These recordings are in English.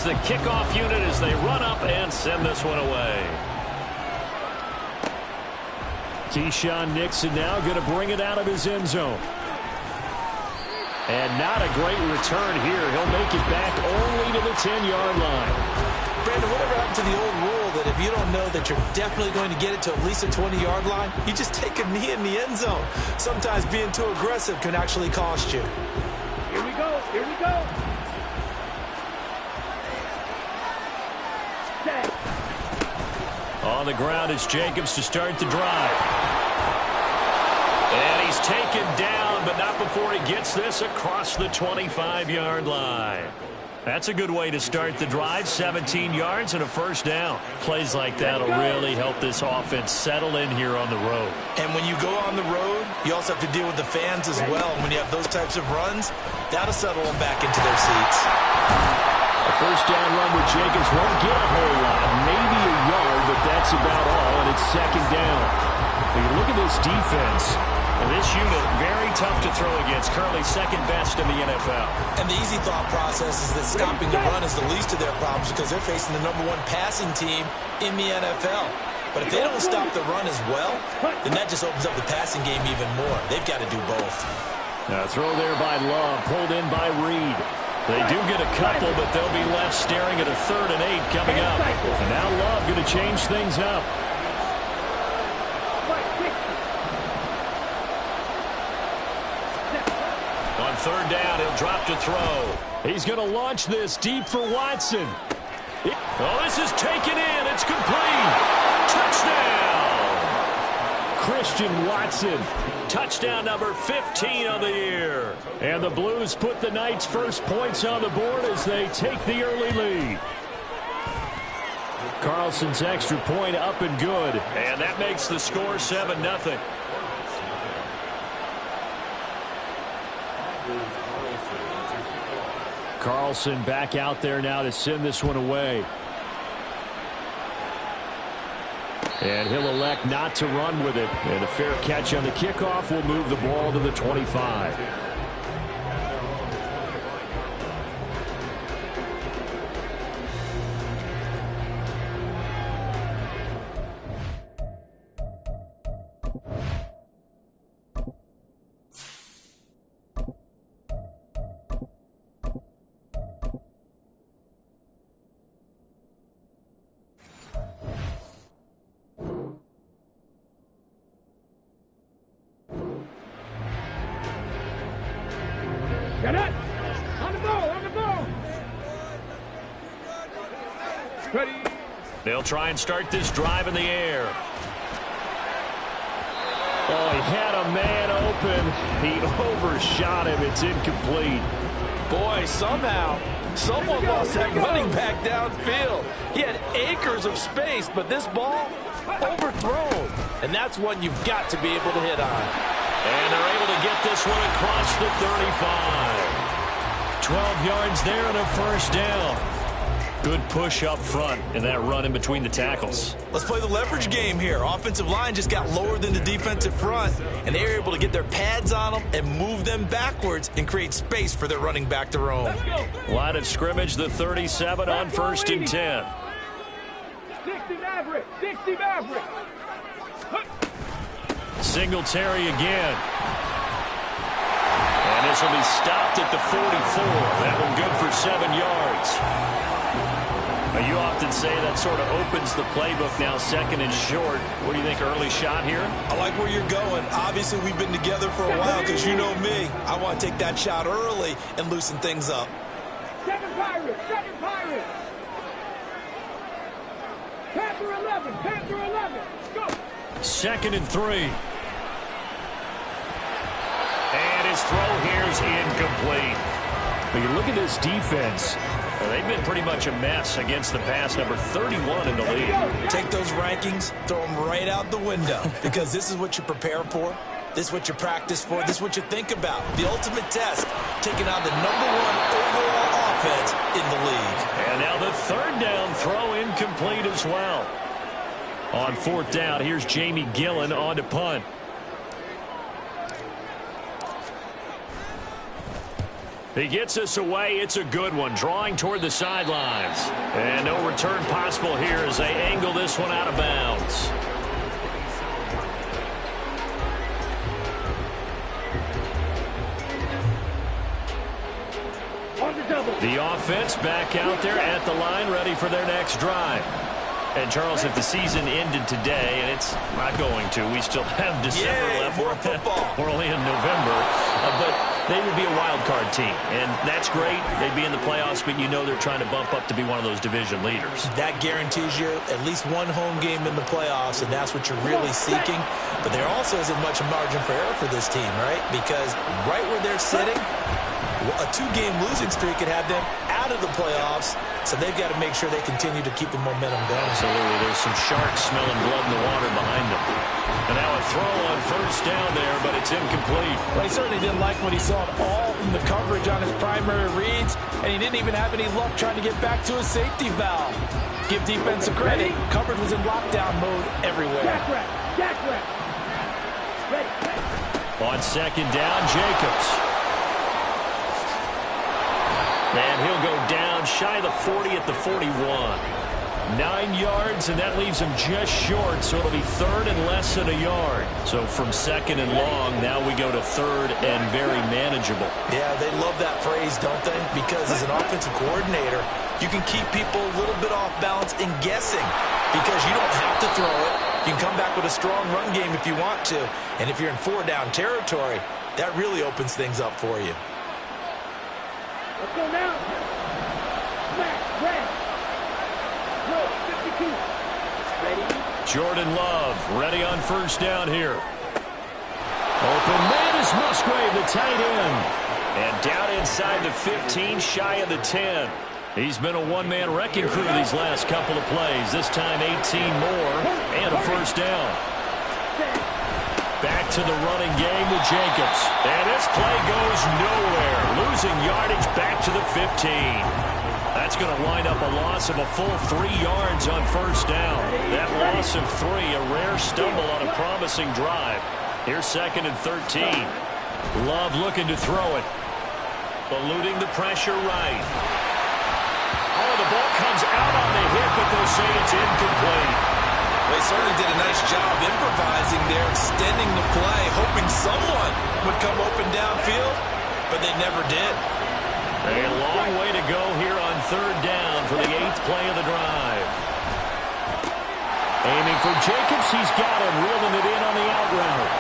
is the kickoff unit as they run up and send this one away. Keyshawn Nixon now going to bring it out of his end zone. And not a great return here. He'll make it back only to the 10-yard line. Brandon, whatever happened to the old rule that if you don't know that you're definitely going to get it to at least a 20-yard line, you just take a knee in the end zone. Sometimes being too aggressive can actually cost you. Here we go. Here we go. Set. On the ground, it's Jacobs to start the drive. And he's taken down, but not before he gets this across the 25-yard line. That's a good way to start the drive. 17 yards and a first down. Plays like that will really help this offense settle in here on the road. And when you go on the road, you also have to deal with the fans as well. When you have those types of runs, that'll settle them back into their seats. A first down run with Jacobs won't get a whole lot. Maybe a yard, but that's about all, and it's second down. When you look at this defense, this unit very tough to throw against, currently second best in the NFL. And the easy thought process is that stopping the run is the least of their problems because they're facing the #1 passing team in the NFL. But if they don't stop the run as well, then that just opens up the passing game even more. They've got to do both. Now throw there by Love, pulled in by Reed. They do get a couple, but they'll be left staring at a 3rd and 8 coming up. And now Love going to change things up. On 3rd down, he'll drop to throw. He's going to launch this deep for Watson. Oh, this is taken in. It's complete. Touchdown. Christian Watson. Touchdown number 15 of the year. And the Blues put the Knights' first points on the board as they take the early lead. Carlson's extra point up and good. And that makes the score 7-0. Carlson back out there now to send this one away. And he'll elect not to run with it. And a fair catch on the kickoff will move the ball to the 25. Get it! On the ball, on the ball! Ready! They'll try and start this drive in the air. Oh, he had a man open. He overshot him. It's incomplete. Boy, somehow, someone lost that running back downfield. He had acres of space, but this ball, overthrown. And that's one you've got to be able to hit on. And they're able to get this one across the 35. 12 yards there and a first down. Good push up front in that run in between the tackles. Let's play the leverage game here. Offensive line just got lower than the defensive front, and they were able to get their pads on them and move them backwards and create space for their running back to roam. Line of scrimmage, the 37 on 1st and 10. 60 Maverick! 60 Maverick! Singletary again. And this will be stopped at the 44. That one good for 7 yards. Now, you often say that sort of opens the playbook now, 2nd and short. What do you think, early shot here? I like where you're going. Obviously, we've been together for a while because you know me. I want to take that shot early and loosen things up. 7 Pirates! 7 Pirates! Panther 11! Panther 11! Go! 2nd and 3. And his throw here is incomplete. But you look at this defense. They've been pretty much a mess against the pass, number 31 in the league. Take those rankings, throw them right out the window, because this is what you prepare for. This is what you practice for. This is what you think about. The ultimate test, taking on the #1 overall offense in the league. And now the 3rd down throw incomplete as well. On 4th down, here's Jamie Gillen on to punt. He gets us away. It's a good one, drawing toward the sidelines. And no return possible here as they angle this one out of bounds. The offense back out there at the line, ready for their next drive. And, Charles, if the season ended today, and it's not going to, we still have December left. More football. We're only in November. But they would be a wild card team, and that's great. They'd be in the playoffs, but you know they're trying to bump up to be one of those division leaders. That guarantees you at least one home game in the playoffs, and that's what you're really seeking. But there also isn't much margin for error for this team, right? Because right where they're sitting, a 2-game losing streak could have them out of the playoffs, so they've got to make sure they continue to keep the momentum going. Absolutely. There's some sharks smelling blood in the water behind them. And now a throw on first down there, but it's incomplete. Well, he certainly didn't like what he saw at all from the coverage on his primary reads, and he didn't even have any luck trying to get back to his safety valve. Give defense a credit. Coverage was in lockdown mode everywhere. Jack rep. Ready. On second down, Jacobs. And he'll go down shy of the 40 at the 41. 9 yards, and that leaves him just short, so it'll be third and less than a yard. So from second and long, now we go to third and very manageable. Yeah, they love that phrase, don't they? Because as an offensive coordinator, you can keep people a little bit off balance and guessing because you don't have to throw it. You can come back with a strong run game if you want to. And if you're in 4-down territory, that really opens things up for you. Let's go now. Smack, red. Roll, 52. Ready. Jordan Love ready on first down here. Open man is Musgrave, the tight end. And down inside the 15, shy of the 10. He's been a one-man wrecking crew these last couple of plays. This time 18 more and a first down. Back to the running game with Jacobs. And this play goes nowhere. Losing yardage back to the 15. That's going to wind up a loss of a full 3 yards on first down. That loss of 3, a rare stumble on a promising drive. Here's second and 13. Love looking to throw it. Eluding the pressure right. Oh, the ball comes out on the hit, but they'll say it's incomplete. They certainly did a nice job improvising there, extending the play, hoping someone would come open downfield, but they never did. A long way to go here on third down for the 8th play of the drive. Aiming for Jacobs, he's got him, reeling it in on the out route.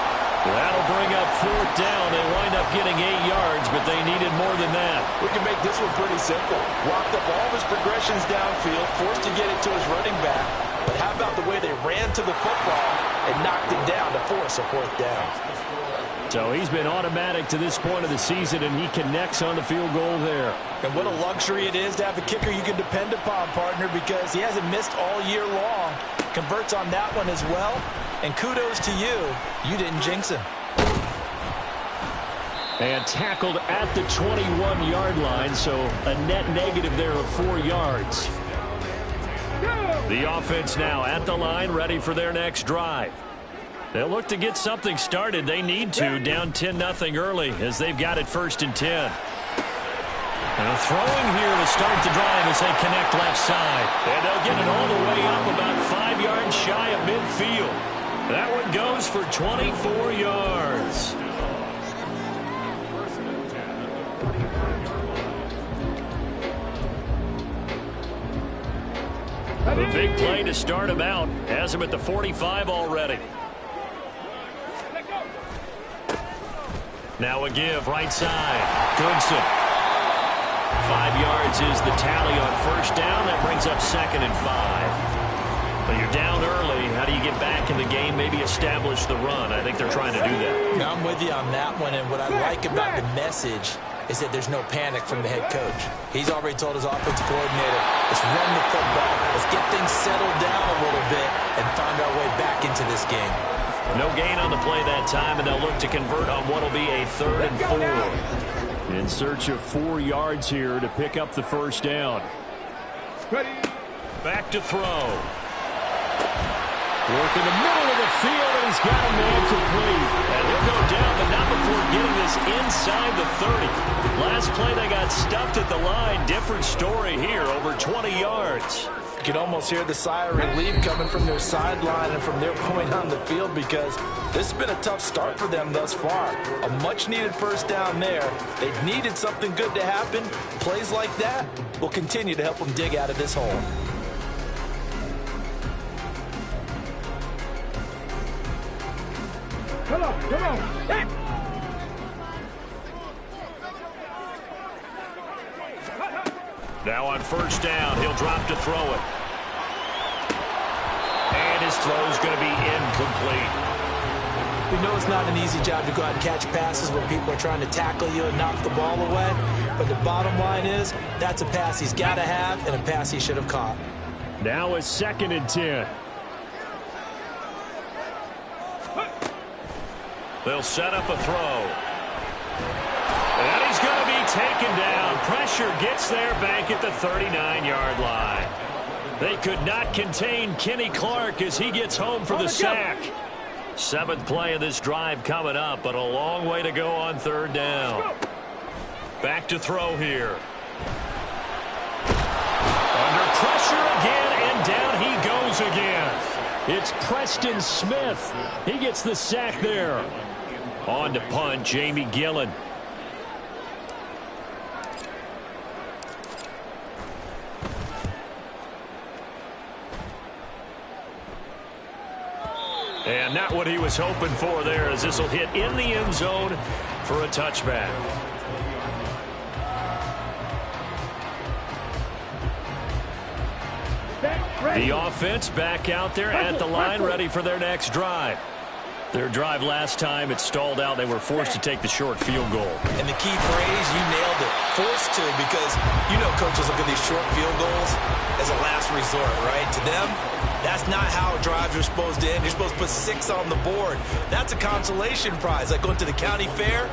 That'll bring up fourth down. They wind up getting 8 yards, but they needed more than that. We can make this one pretty simple. Locked up all of his progressions downfield, forced to get it to his running back. But how about the way they ran to the football and knocked it down to force a fourth down? So he's been automatic to this point of the season, and he connects on the field goal there. And what a luxury it is to have a kicker you can depend upon, partner, because he hasn't missed all year long. Converts on that one as well. And kudos to you. You didn't jinx him. And tackled at the 21-yard line, so a net negative there of 4 yards. The offense now at the line, ready for their next drive. They'll look to get something started. They need to, down 10-0 early as they've got it first and 10. And throwing here to start the drive as they connect left side. And they'll get it all the way up about 5 yards shy of midfield. That one goes for 24 yards. The big play to start him out. Has him at the 45 already. Now a give, right side. Goodson. 5 yards is the tally on first down. That brings up second and 5. But you're down early. How do you get back in the game, maybe establish the run? I think they're trying to do that. Now, I'm with you on that one, and what I like about the message is that there's no panic from the head coach. He's already told his offensive coordinator, let's run the football, let's get things settled down a little bit and find our way back into this game. No gain on the play that time, and they'll look to convert on what will be a 3rd and 4. In search of 4 yards here to pick up the first down. Ready. Back to throw. Working the middle of the field, and he's got a man complete. And he'll go down, but not before getting this inside the 30. Last play, they got stuffed at the line. Different story here, over 20 yards. You can almost hear the sigh of relief coming from their sideline and from their point on the field, because this has been a tough start for them thus far. A much-needed first down there. They needed something good to happen. Plays like that will continue to help them dig out of this hole. Come on, come on. Hey. Now on first down, he'll drop to throw it. And his throw's going to be incomplete. We know it's not an easy job to go out and catch passes when people are trying to tackle you and knock the ball away. But the bottom line is, that's a pass he's got to have and a pass he should have caught. Now it's 2nd and 10. They'll set up a throw. And he's going to be taken down. Pressure gets there back at the 39-yard line. They could not contain Kenny Clark as he gets home for the sack. 7th play of this drive coming up, but a long way to go on 3rd down. Back to throw here. Under pressure again, and down he goes again. It's Preston Smith. He gets the sack there. On to punt, Jamie Gillen. And not what he was hoping for there, as this will hit in the end zone for a touchback. The offense back out there at the line, ready for their next drive. Their drive last time, it stalled out. They were forced to take the short field goal. And the key phrase, you nailed it, forced to, because you know coaches look at these short field goals as a last resort, right? To them, that's not how drives are supposed to end. You're supposed to put 6 on the board. That's a consolation prize, like going to the county fair.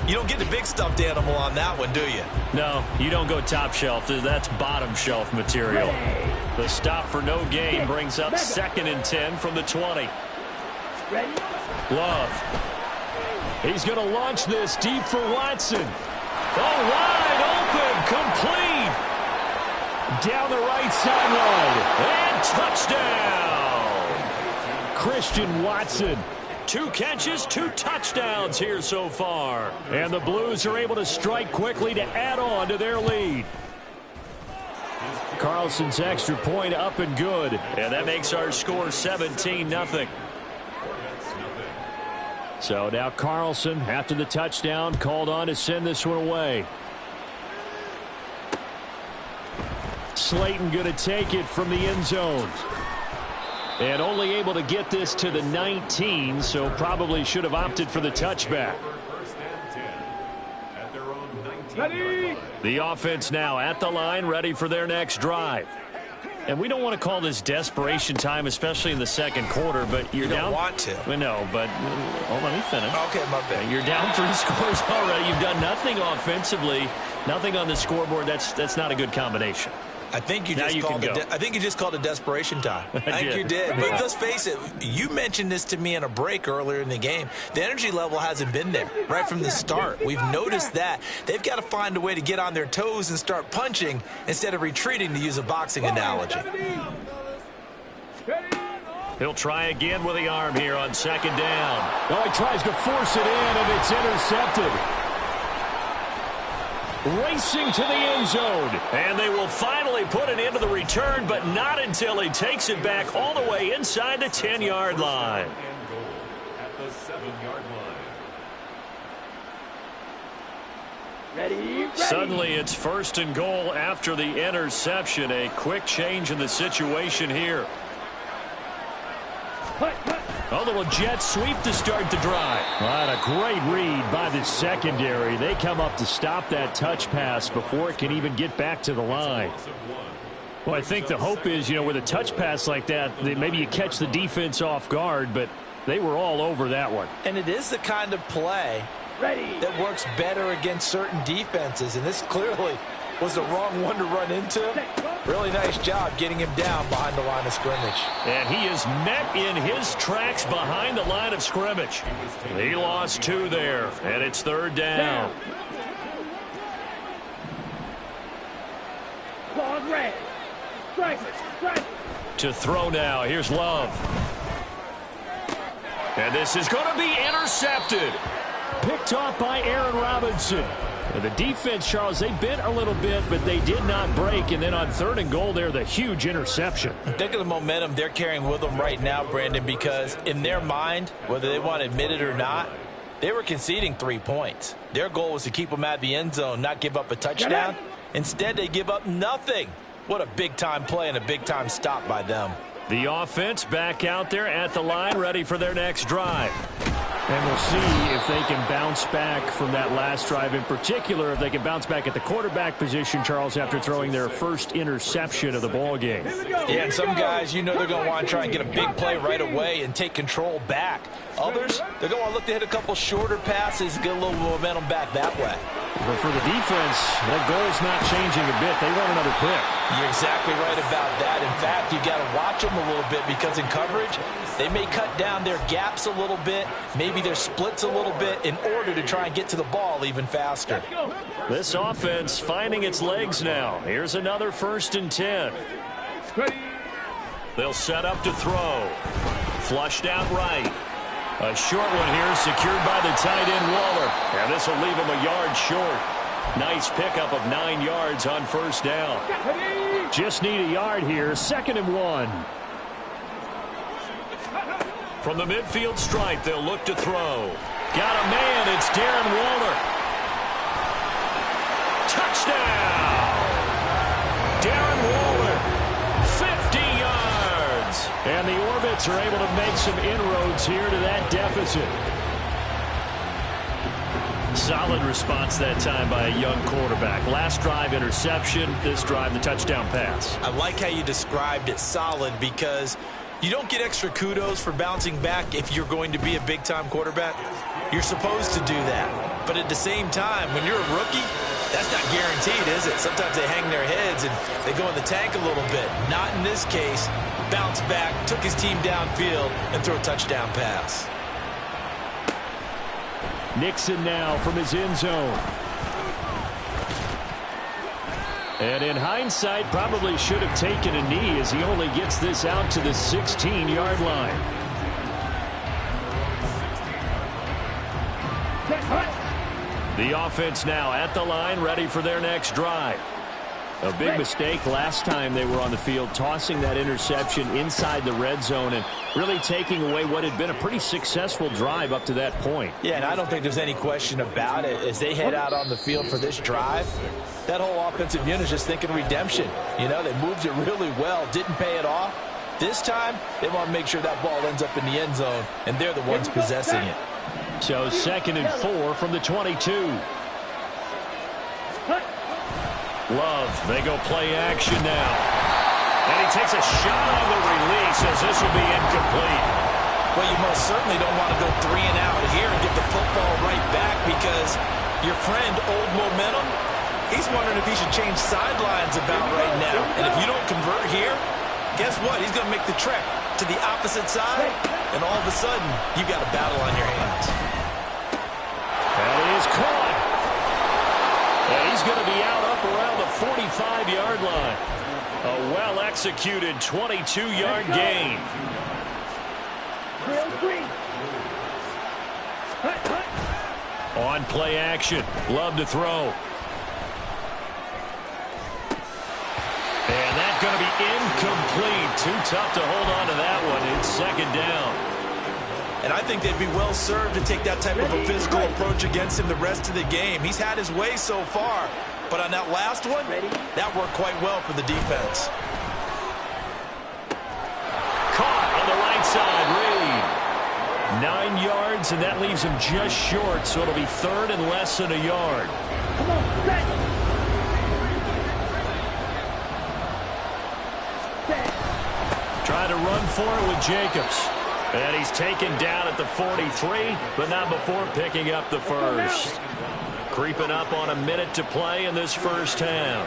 You don't get the big stuffed animal on that one, do you? No, you don't go top shelf. That's bottom shelf material. The stop for no gain brings up 2nd and 10 from the 20. Love. He's going to launch this deep for Watson. Oh, wide open, complete. Down the right sideline. And touchdown. Christian Watson. 2 catches, 2 touchdowns here so far. And the Blues are able to strike quickly to add on to their lead. Carlson's extra point up and good. And that makes our score 17-0. So now Carlson, after the touchdown, called on to send this one away. Slayton going to take it from the end zone. And only able to get this to the 19, so probably should have opted for the touchback. The offense now at the line, ready for their next drive. And we don't want to call this desperation time, especially in the second quarter, but you're down. You don't want to. We know, but let me finish. Okay, my bad. You're down 3 scores already. You've done nothing offensively, nothing on the scoreboard. That's not a good combination. I think you just called it desperation time. I think you did. But let's face it, you mentioned this to me in a break earlier in the game. The energy level hasn't been there right from the start. We've noticed that. They've got to find a way to get on their toes and start punching instead of retreating, to use a boxing analogy. He'll try again with the arm here on 2nd down. Oh, he tries to force it in, and it's intercepted. Racing to the end zone. And they will finally put an end to the return, but not until he takes it back all the way inside the 10-yard line. Ready. Suddenly it's 1st and goal after the interception. A quick change in the situation here. A little jet sweep to start the drive. What a great read by the secondary. They come up to stop that touch pass before it can even get back to the line. Well, I think the hope is, with a touch pass like that, maybe you catch the defense off guard, but they were all over that one. And it is the kind of play that works better against certain defenses, and this clearly was the wrong one to run into him. Really nice job getting him down behind the line of scrimmage. And he is met in his tracks behind the line of scrimmage. He lost 2 there, and it's 3rd down. To throw now. Here's Love. And this is going to be intercepted. Picked off by Aaron Robinson. And the defense, Charles, they bent a little bit, but they did not break. And then on 3rd and goal there, the huge interception. Think of the momentum they're carrying with them right now, Brandon, because in their mind, whether they want to admit it or not, they were conceding 3 points. Their goal was to keep them out of the end zone, not give up a touchdown. Instead, they give up nothing. What a big-time play and a big-time stop by them. The offense back out there at the line, ready for their next drive. And we'll see if they can bounce back from that last drive, in particular if they can bounce back at the quarterback position, Charles, after throwing their first interception of the ball game. Yeah, and some guys, you know they're going to want to try and get a big play right away and take control back. Others, they're going to look to hit a couple shorter passes, get a little momentum back that way. But for the defense, that goal's not changing a bit. They want another pick. You're exactly right about that. In fact, you got to watch them a little bit because in coverage, they may cut down their gaps a little bit, maybe their splits a little bit in order to try and get to the ball even faster. This offense finding its legs now. Here's another 1st and 10. They'll set up to throw. Flushed out right. A short one here secured by the tight end Waller. And this will leave him a yard short. Nice pickup of 9 yards on 1st down. Just need a yard here. 2nd and 1. From the midfield stripe, they'll look to throw. Got a man. It's Darren Waller. Touchdown! Darren Waller. 50 yards. And the Orbits are able to make some inroads here to that deficit. Solid response that time by a young quarterback. Last drive, interception. This drive, the touchdown pass. I like how you described it, solid, because you don't get extra kudos for bouncing back if you're going to be a big-time quarterback. You're supposed to do that. But at the same time, when you're a rookie, that's not guaranteed, is it? Sometimes they hang their heads and they go in the tank a little bit. Not in this case. Bounced back, took his team downfield, and threw a touchdown pass. Nixon now from his end zone. And in hindsight, probably should have taken a knee as he only gets this out to the 16-yard line. The offense now at the line, ready for their next drive. A big mistake last time they were on the field, tossing that interception inside the red zone and really taking away what had been a pretty successful drive up to that point. Yeah, and I don't think there's any question about it. As they head out on the field for this drive, that whole offensive unit is just thinking redemption. You know, they moved it really well, didn't pay it off. This time, they want to make sure that ball ends up in the end zone, and they're the ones possessing it. So 2nd and 4 from the 22. Love, they go play action now. And he takes a shot on the release as this will be incomplete. Well, you most certainly don't want to go 3 and out here and get the football right back because your friend, Old Momentum, he's wondering if he should change sidelines about right now. And if you don't convert here, guess what? He's going to make the trek to the opposite side, and all of a sudden, you've got a battle on your hands. That is caught. And he's going to be out up around the 45-yard line. A well-executed 22-yard gain. On play action. Love to throw. And that's going to be incomplete. Too tough to hold on to that one. It's 2nd down. And I think they'd be well served to take that type of a physical approach against him the rest of the game. He's had his way so far, but on that last one, that worked quite well for the defense. Caught on the right side, Reed. 9 yards, and that leaves him just short, so it'll be 3rd and less than a yard. Come on, set. Try to run for it with Jacobs. And he's taken down at the 43, but not before picking up the first. Creeping up on a minute to play in this first half.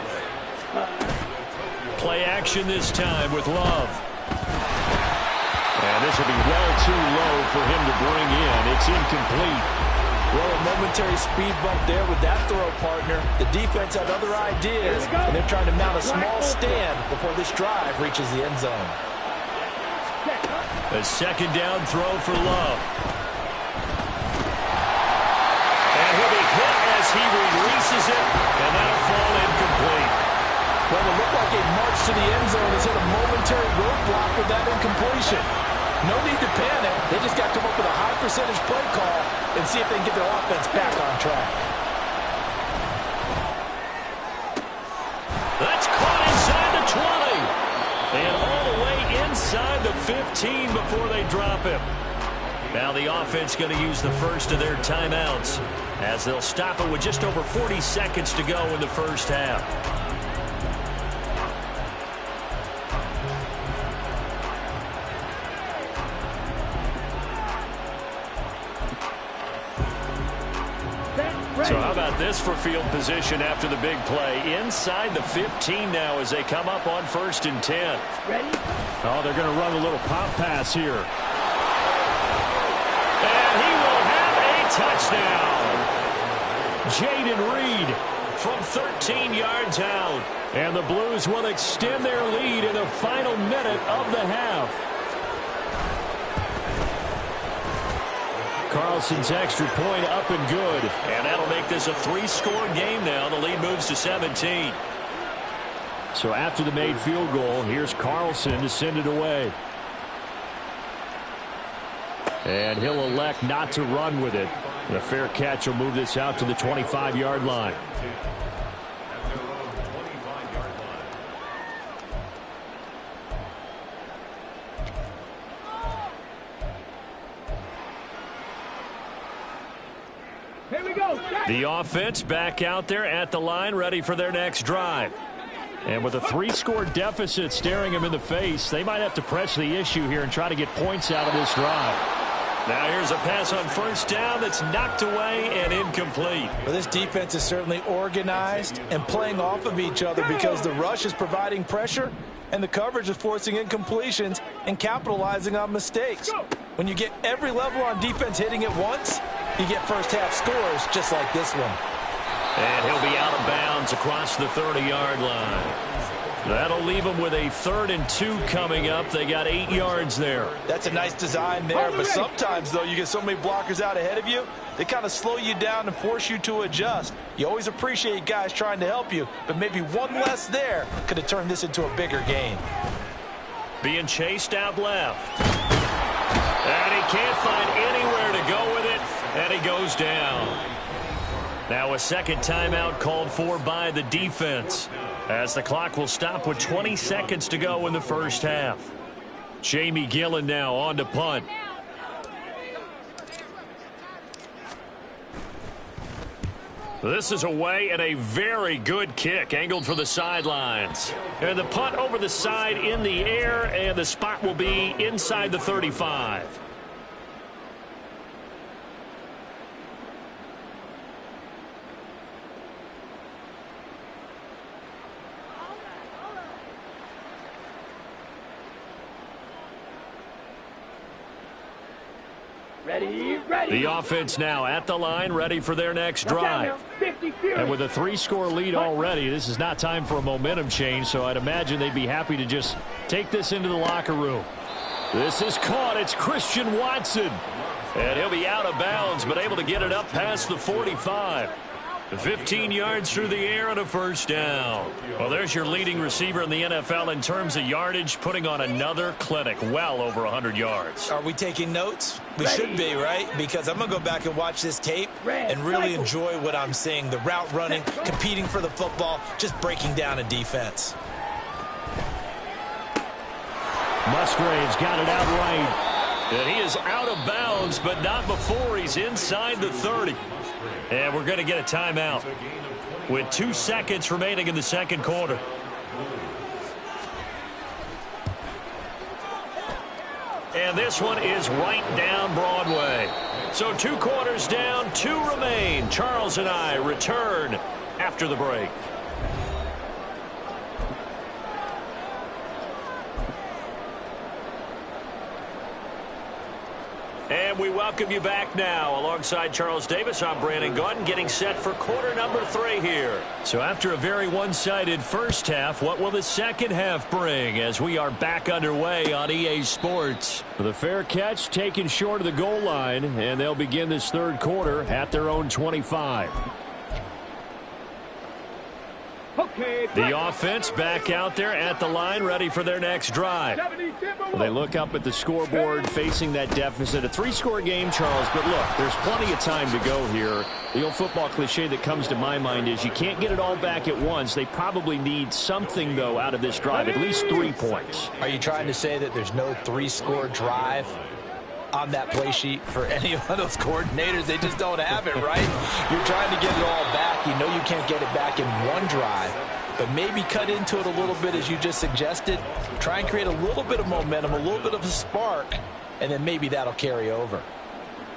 Play action this time with Love. And this will be well too low for him to bring in. It's incomplete. Well, a momentary speed bump there with that throw, partner. The defense had other ideas, and they're trying to mount a small stand before this drive reaches the end zone. A second down throw for Love. And he'll be hit as he releases it, and that'll fall incomplete. Well, it looked like a march to the end zone has hit a momentary roadblock with that incompletion. No need to panic. They just got to come up with a high percentage play call and see if they can get their offense back on track. That's caught inside the 20. And all the way inside the 15 before they drop him. Now the offense going to use the first of their timeouts as they'll stop it with just over 40 seconds to go in the first half. So how about this for field position after the big play? Inside the 15 now as they come up on 1st and 10. Ready? Oh, they're going to run a little pop pass here. And he will have a touchdown. Jaden Reed from 13 yards out. And the Blues will extend their lead in the final minute of the half. Carlson's extra point up and good. And that'll make this a 3-score game now. The lead moves to 17. So after the made field goal, here's Carlson to send it away. And he'll elect not to run with it. The fair catch will move this out to the 25-yard line. Here we go. The offense back out there at the line, ready for their next drive. And with a 3-score deficit staring them in the face, they might have to press the issue here and try to get points out of this drive. Now here's a pass on 1st down that's knocked away and incomplete. Well, this defense is certainly organized and playing off of each other because the rush is providing pressure and the coverage is forcing incompletions and capitalizing on mistakes. When you get every level on defense hitting at once, you get first-half scores just like this one. And he'll be out of bounds across the 30-yard line. That'll leave them with a 3rd and 2 coming up. They got 8 yards there. That's a nice design there, but sometimes, though, you get so many blockers out ahead of you, they kind of slow you down and force you to adjust. You always appreciate guys trying to help you, but maybe one less there could have turned this into a bigger game. Being chased out left. And he can't find anywhere to go with it, and he goes down. Now a second timeout called for by the defense as the clock will stop with 20 seconds to go in the first half. Jamie Gillen now on to punt. This is away and a very good kick angled for the sidelines. And the punt over the side in the air, and the spot will be inside the 35. Ready, ready. The offense now at the line, ready for their next drive. And with a 3-score lead already, this is not time for a momentum change, so I'd imagine they'd be happy to just take this into the locker room. This is caught. It's Christian Watson. And he'll be out of bounds, but able to get it up past the 45. 15 yards through the air and a 1st down. Well, there's your leading receiver in the NFL in terms of yardage, putting on another clinic, well over 100 yards. Are we taking notes? We should be, right? Because I'm going to go back and watch this tape and really enjoy what I'm seeing. The route running, competing for the football, just breaking down a defense. Musgrave's got it out right. And he is out of bounds, but not before he's inside the 30. And we're going to get a timeout with 2 seconds remaining in the second quarter. And this one is right down Broadway. So 2 quarters down, 2 remain. Charles and I return after the break. And we welcome you back now. Alongside Charles Davis, I'm Brandon Gaudin, getting set for quarter number 3 here. So after a very one-sided first half, what will the second half bring as we are back underway on EA Sports? The fair catch taken short of the goal line, and they'll begin this third quarter at their own 25. The offense back out there at the line, ready for their next drive. Well, they look up at the scoreboard, facing that deficit. A 3-score game, Charles, but look, there's plenty of time to go here. The old football cliche that comes to my mind is you can't get it all back at once. They probably need something, though, out of this drive, at least 3 points. Are you trying to say that there's no 3-score drive on that play sheet for any of those coordinators? They just don't have it, right? You're trying to get it all back. You know you can't get it back in one drive, but maybe cut into it a little bit as you just suggested. Try and create a little bit of momentum, a little bit of a spark, and then maybe that'll carry over.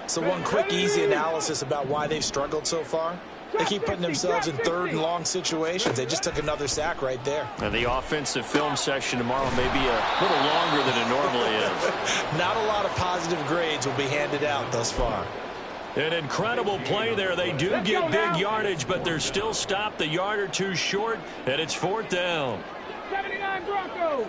So one quick, easy analysis about why they've struggled so far. They keep putting themselves in third and long situations. They just took another sack right there. And the offensive film session tomorrow may be a little longer than it normally is. Not a lot of positive grades will be handed out thus far. An incredible play there. They do get big yardage, but they're still stopped a yard or 2 short, and it's 4th down. 79 Broncos.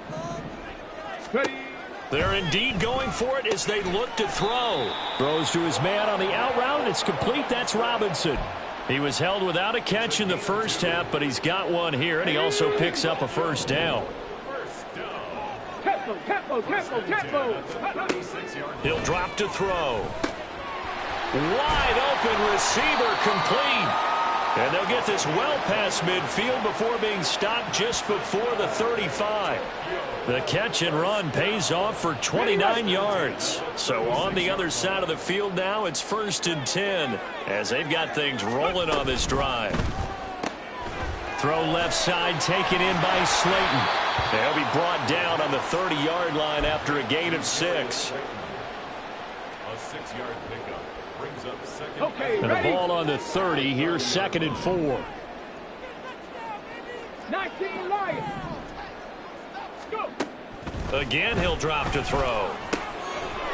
They're indeed going for it as they look to throw. Throws to his man on the out route, and it's complete. That's Robinson. He was held without a catch in the first half, but he's got one here, and he also picks up a first down. Tempo. He'll drop to throw. Wide open receiver, complete. And they'll get this well past midfield before being stopped just before the 35. The catch and run pays off for 29 yards. So on the other side of the field now, it's 1st and 10 as they've got things rolling on this drive. Throw left side, taken in by Slayton. They'll be brought down on the 30-yard line after a gain of 6. A 6-yard pickup brings up second. Okay, and the ball on the 30. Here's 2nd and 4. 19 Lions. Go. Again, he'll drop to throw.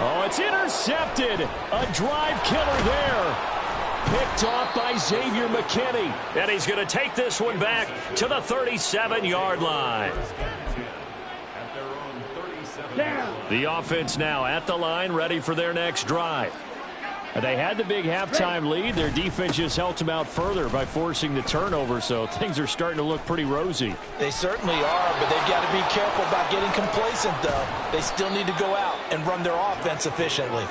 Oh, it's intercepted. A drive killer there. Picked off by Xavier McKinney. And he's going to take this one back to the 37-yard line. The offense now at the line, ready for their next drive. They had the big halftime lead. Their defense just helped them out further by forcing the turnover, so things are starting to look pretty rosy. They certainly are, but they've got to be careful about getting complacent, though. They still need to go out and run their offense efficiently.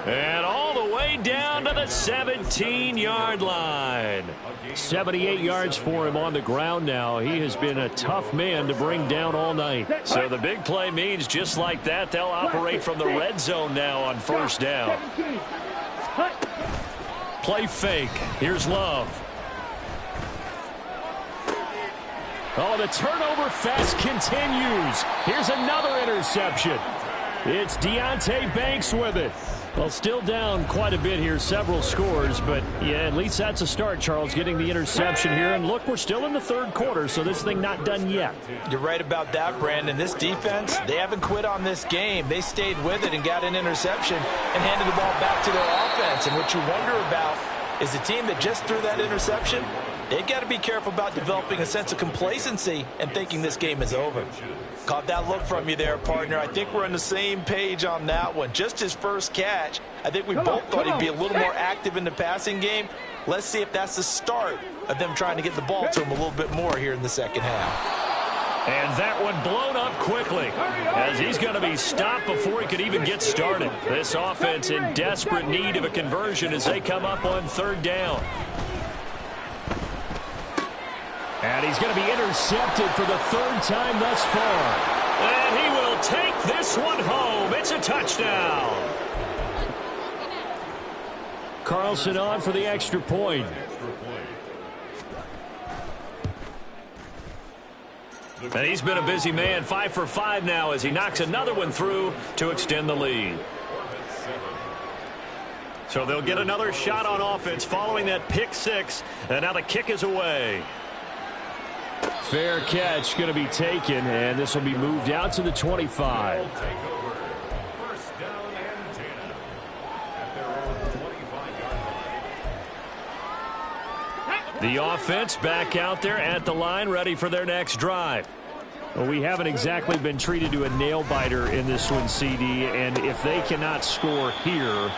And all the way down to the 17-yard line. 78 yards for him on the ground now. He has been a tough man to bring down all night. So the big play means just like that, they'll operate from the red zone now on 1st down. Play fake. Here's Love. Oh, the turnover fest continues. Here's another interception. It's Deonte Banks with it. Well, still down quite a bit here, several scores, but yeah, at least that's a start, Charles, getting the interception here. And look, we're still in the 3rd quarter, so this thing not done yet. You're right about that, Brandon. This defense, they haven't quit on this game. They stayed with it and got an interception and handed the ball back to their offense. And what you wonder about is the team that just threw that interception, they've got to be careful about developing a sense of complacency and thinking this game is over. Caught that look from you there, partner. I think we're on the same page on that one. Just his first catch. I think we both thought he'd be a little more active in the passing game. Let's see if that's the start of them trying to get the ball to him a little bit more here in the second half. And that one blown up quickly as he's going to be stopped before he could even get started. This offense in desperate need of a conversion as they come up on 3rd down. And he's going to be intercepted for the 3rd time thus far. And he will take this one home. It's a touchdown. Carlson on for the extra point. And he's been a busy man, 5 for 5 now as he knocks another one through to extend the lead. So they'll get another shot on offense following that pick six, and now the kick is away. Fair catch going to be taken, and this will be moved out to the 25. The offense back out there at the line, ready for their next drive. Well, we haven't exactly been treated to a nail-biter in this one, CD, and if they cannot score here,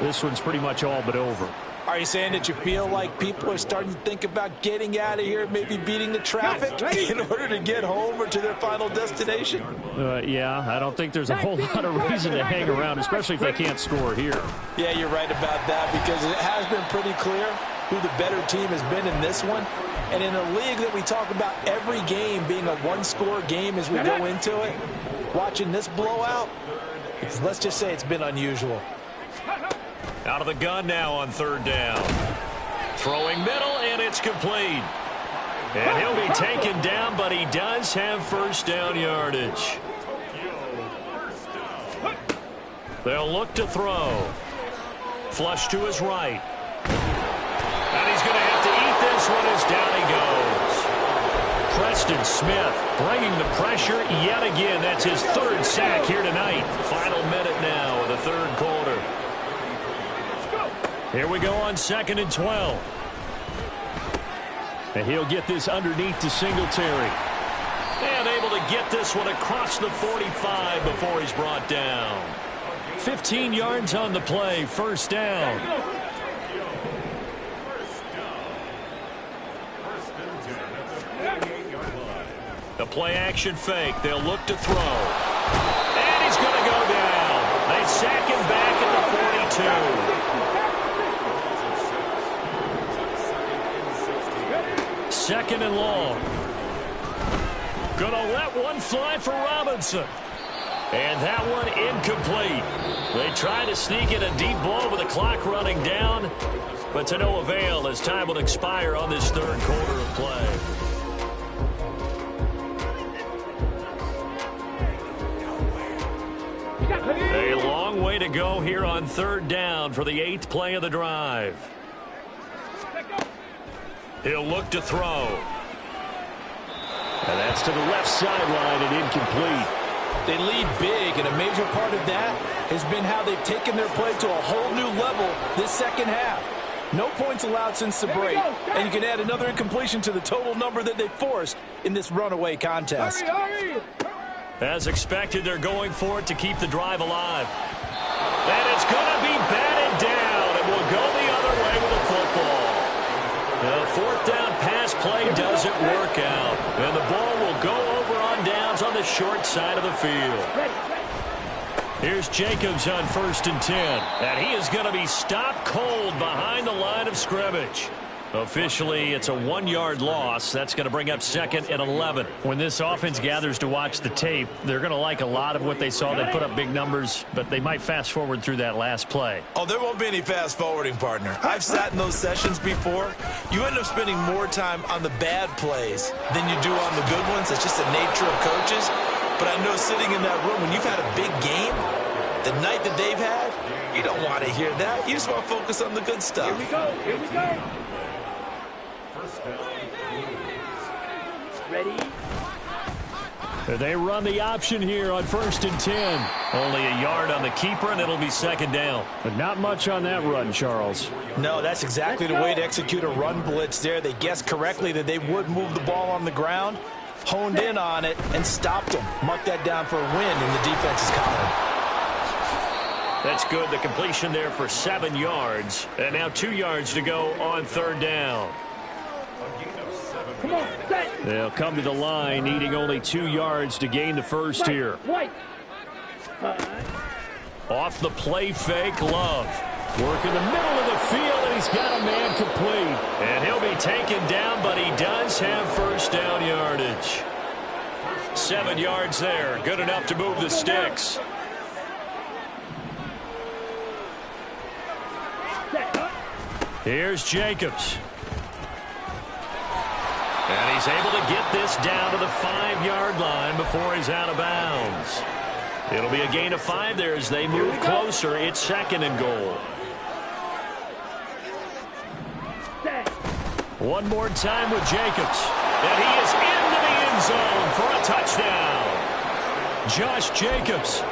this one's pretty much all but over. Are you saying that you feel like people are starting to think about getting out of here, maybe beating the traffic in order to get home or to their final destination? Yeah, I don't think there's a whole lot of reason to hang around, especially if they can't score here. Yeah, you're right about that, because it has been pretty clear who the better team has been in this one. And in a league that we talk about every game being a one-score game as we go into it, watching this blowout, let's just say it's been unusual. Out of the gun now on third down. Throwing middle, and it's complete. And he'll be taken down, but he does have first down yardage. They'll look to throw. Flush to his right. And he's going to have to eat this one as down he goes. Preston Smith bringing the pressure yet again. That's his third sack here tonight. Final minute now of the third quarter. Here we go on 2nd and 12. And he'll get this underneath to Singletary. And able to get this one across the 45 before he's brought down. 15 yards on the play, first down. The play action fake. They'll look to throw. And he's going to go down. They sack him back at the 42. Second and long. Gonna let one fly for Robinson. And that one incomplete. They try to sneak in a deep ball with the clock running down, but to no avail as time will expire on this third quarter of play. A long way to go here on third down for the 8th play of the drive. He'll look to throw. And that's to the left sideline and incomplete. They lead big, and a major part of that has been how they've taken their play to a whole new level this second half. No points allowed since the break, and you can add another incompletion to the total number that they forced in this runaway contest. As expected, they're going for it to keep the drive alive. And it's going to be batted down, and will go the other way with the football. The fourth down pass play doesn't work out, and the ball will go over on downs on the short side of the field. Here's Jacobs on 1st and 10, and he is going to be stopped cold behind the line of scrimmage. Officially, it's a 1-yard loss. That's going to bring up 2nd and 11. When this offense gathers to watch the tape, they're going to like a lot of what they saw. They put up big numbers, but they might fast forward through that last play. Oh, there won't be any fast forwarding, partner. I've sat in those sessions before. You end up spending more time on the bad plays than you do on the good ones. That's just the nature of coaches. But I know sitting in that room, when you've had a big game, the night that they've had, you don't want to hear that. You just want to focus on the good stuff. Here we go. Here we go. Ready? They run the option here on 1st and 10. Only a yard on the keeper, and it'll be 2nd down. But not much on that run, Charles. No, that's exactly the way to execute a run blitz there. They guessed correctly that they would move the ball on the ground, honed in on it, and stopped them. Mark that down for a win in the defense's column. That's good. The completion there for 7 yards. And now 2 yards to go on 3rd down. Come on, set. They'll come to the line, needing only 2 yards to gain the first here. White. Off the play fake, Love. Work in the middle of the field, and he's got a man complete. And he'll be taken down, but he does have first down yardage. 7 yards there. Good enough to move the sticks. Here's Jacobs. And he's able to get this down to the 5-yard line before he's out of bounds. It'll be a gain of 5 there as they move closer. It's 2nd and goal. One more time with Jacobs. And he is into the end zone for a touchdown. Josh Jacobs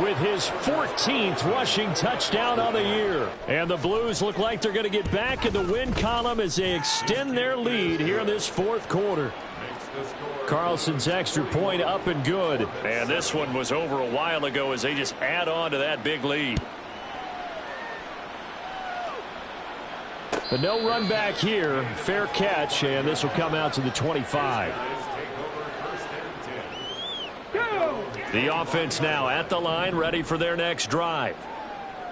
with his 14th rushing touchdown on the year. And the Blues look like they're going to get back in the win column as they extend their lead here in this 4th quarter. Carlson's extra point up and good. And this one was over a while ago as they just add on to that big lead. But no run back here. Fair catch, and this will come out to the 25. The offense now at the line, ready for their next drive.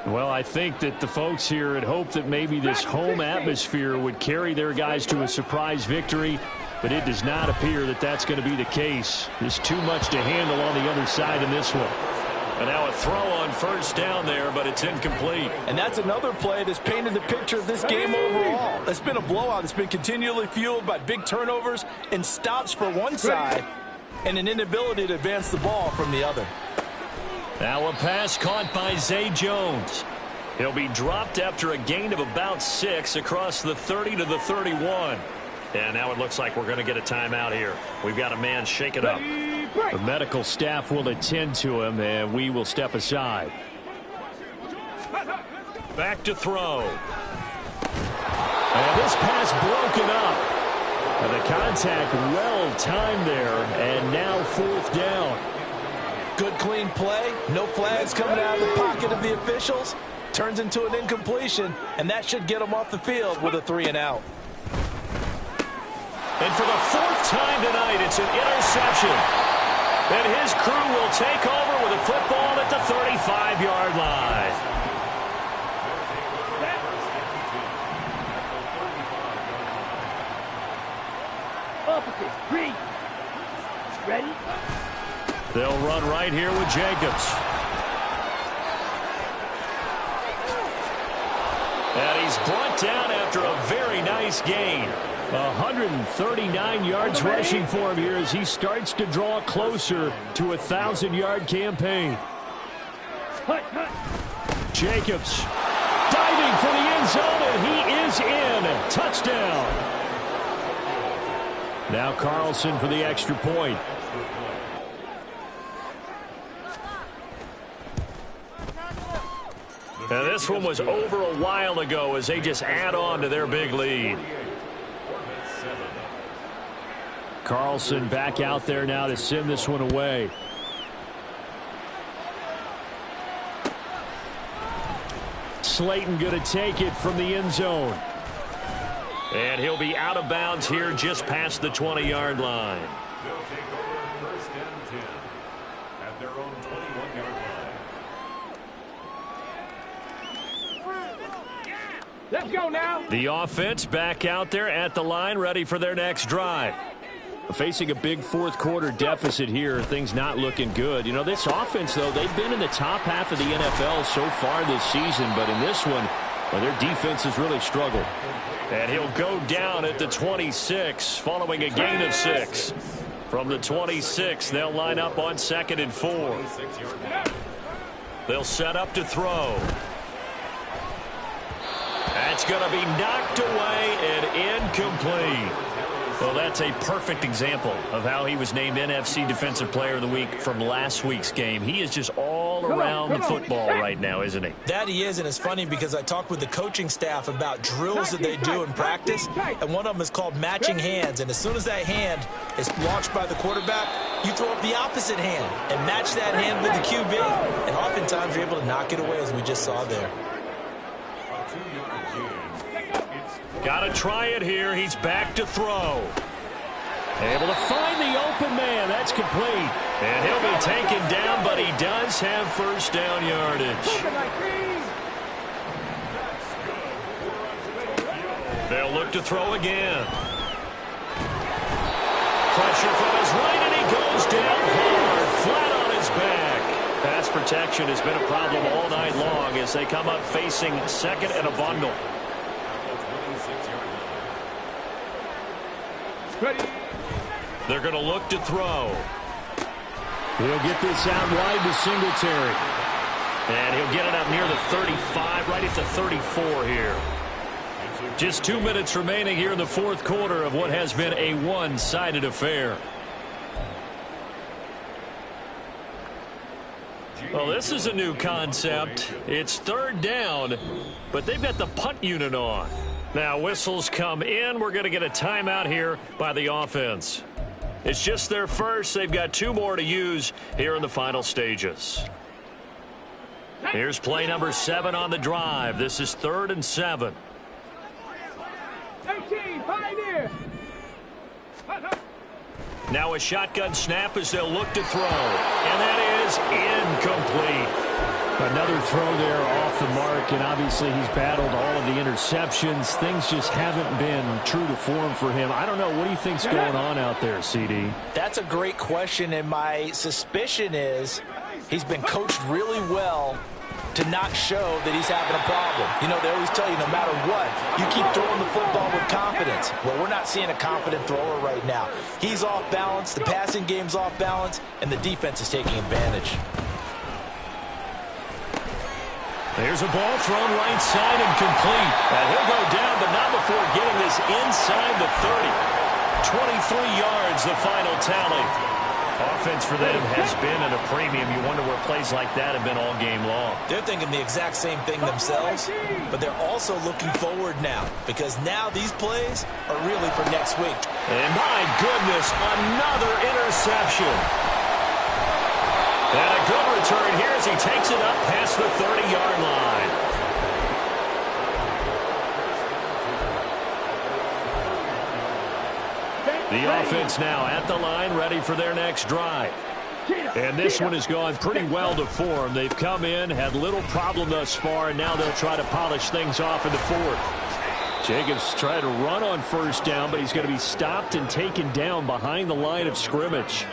Well, I think that the folks here had hoped that maybe this home atmosphere would carry their guys to a surprise victory, but it does not appear that that's going to be the case. There's too much to handle on the other side in this one. And now a throw on 1st down there, but it's incomplete. And that's another play that's painted the picture of this game overall. It's been a blowout. It's been continually fueled by big turnovers and stops for one side and an inability to advance the ball from the other. Now a pass caught by Zay Jones. He'll be dropped after a gain of about 6 across the 30 to the 31. And now it looks like we're going to get a timeout here. We've got a man shake it up. The medical staff will attend to him, and we will step aside. Back to throw. And this pass broken up. And the contact well timed there, and now 4th down. Good clean play. No flags coming out of the pocket of the officials. Turns into an incompletion, and that should get them off the field with a 3-and-out. And for the 4th time tonight, it's an interception. And his crew will take over with a football at the 35-yard line. Opposite, 3. Ready? They'll run right here with Jacobs. And he's brought down after a very nice gain. 139 yards rushing for him here as he starts to draw closer to a 1,000-yard campaign. Jacobs diving for the end zone, and he is in. Touchdown. Now Carlson for the extra point. Now this one was over a while ago as they just add on to their big lead. Carlson back out there now to send this one away. Slayton going to take it from the end zone. And he'll be out of bounds here just past the 20-yard line. They'll take over 1st and 10 at their own 21-yard line. Let's go now. The offense back out there at the line, ready for their next drive. Facing a big 4th quarter deficit here, things not looking good. You know, this offense, though, they've been in the top half of the NFL so far this season, but in this one, well, their defense has really struggled. And he'll go down at the 26 following a gain of 6. From the 26, they'll line up on 2nd and 4. They'll set up to throw. That's going to be knocked away and incomplete. Well, that's a perfect example of how he was named NFC Defensive Player of the Week from last week's game. He is just all around the football right now, isn't he? That he is, and it's funny because I talked with the coaching staff about drills that they do in practice, and one of them is called matching hands. And as soon as that hand is launched by the quarterback, you throw up the opposite hand and match that hand with the QB. And oftentimes you're able to knock it away, as we just saw there. Got to try it here. He's back to throw. Able to find the open man. That's complete. And he'll be taken down, but he does have 1st down yardage. They'll look to throw again. Pressure from his right, and he goes down hard, flat on his back. Pass protection has been a problem all night long as they come up facing 2nd and a bundle. Ready. They're going to look to throw. He'll get this out wide to Singletary. And he'll get it up near the 35, right at the 34 here. Just 2 minutes remaining here in the fourth quarter of what has been a one-sided affair. Well, this is a new concept. It's third down, but they've got the punt unit on. Now, whistles come in. We're going to get a timeout here by the offense. It's just their first. They've got 2 more to use here in the final stages. Here's play number 7 on the drive. This is 3rd and 7. 18, Pioneer. Now a shotgun snap as they'll look to throw. And that is incomplete. Another throw there off the mark, and obviously he's battled all of the interceptions. Things just haven't been true to form for him. I don't know. What do you think's going on out there, CD? That's a great question, and my suspicion is he's been coached really well to not show that he's having a problem. You know, they always tell you no matter what, you keep throwing the football with confidence. Well, we're not seeing a confident thrower right now. He's off balance, the passing game's off balance, and the defense is taking advantage. There's a ball thrown right side and complete. And he'll go down, but not before getting this inside the 30. 23 yards, the final tally. Offense for them has been at a premium. You wonder where plays like that have been all game long. They're thinking the exact same thing themselves, but they're also looking forward now because now these plays are really for next week. And my goodness, another interception. And a good return here as he takes it up past the 30-yard line. The offense now at the line, ready for their next drive. And this one has gone pretty well to form. They've come in, had little problem thus far, and now they'll try to polish things off in the fourth. Jacobs tried to run on first down, but he's going to be stopped and taken down behind the line of scrimmage.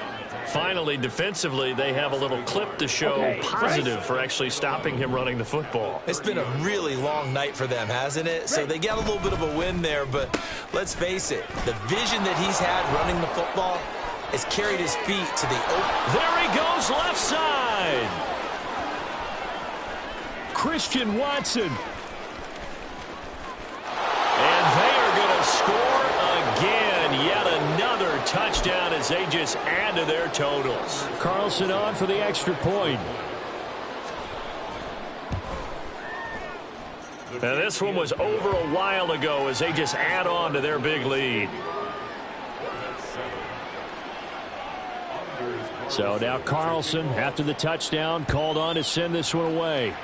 Finally, defensively, they have a little clip to show positive for actually stopping him running the football. It's been a really long night for them, hasn't it? So they got a little bit of a win there, but let's face it, the vision that he's had running the football has carried his feet to the open. There he goes, left side. Christian Watson. And they are going to score again. Yet another touchdown as they just add to their totals. Carlson on for the extra point. Now this one was over a while ago as they just add on to their big lead. So now Carlson, after the touchdown, called on to send this one away.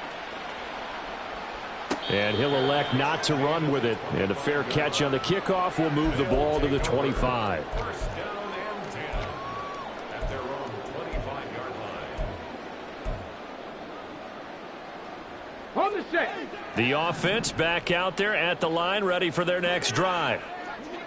And he'll elect not to run with it. And a fair catch on the kickoff will move the ball to the 25. First down and 10 at their own 25-yard line. On the set. The offense back out there at the line, ready for their next drive.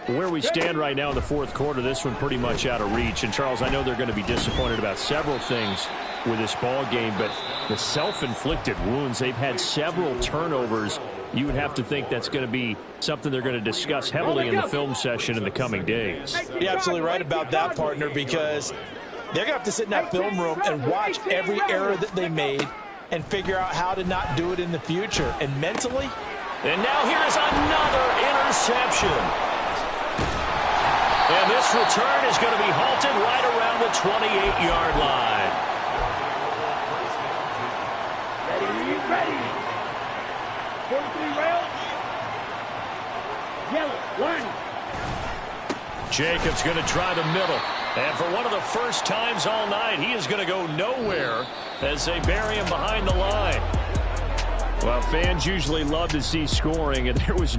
Where we stand right now in the fourth quarter, this one pretty much out of reach. And, Charles, I know they're going to be disappointed about several things with this ball game, but the self-inflicted wounds, they've had several turnovers. You would have to think that's going to be something they're going to discuss heavily in the film session in the coming days. You're absolutely right about that, partner, because they're going to have to sit in that film room and watch every error that they made and figure out how to not do it in the future. And mentally. And now here's another interception. And this return is going to be halted right around the 28-yard line. Ready. 43 rail. Yellow, 1. Jacobs going to try the middle. And for one of the first times all night, he is going to go nowhere as they bury him behind the line. Well, fans usually love to see scoring, and there was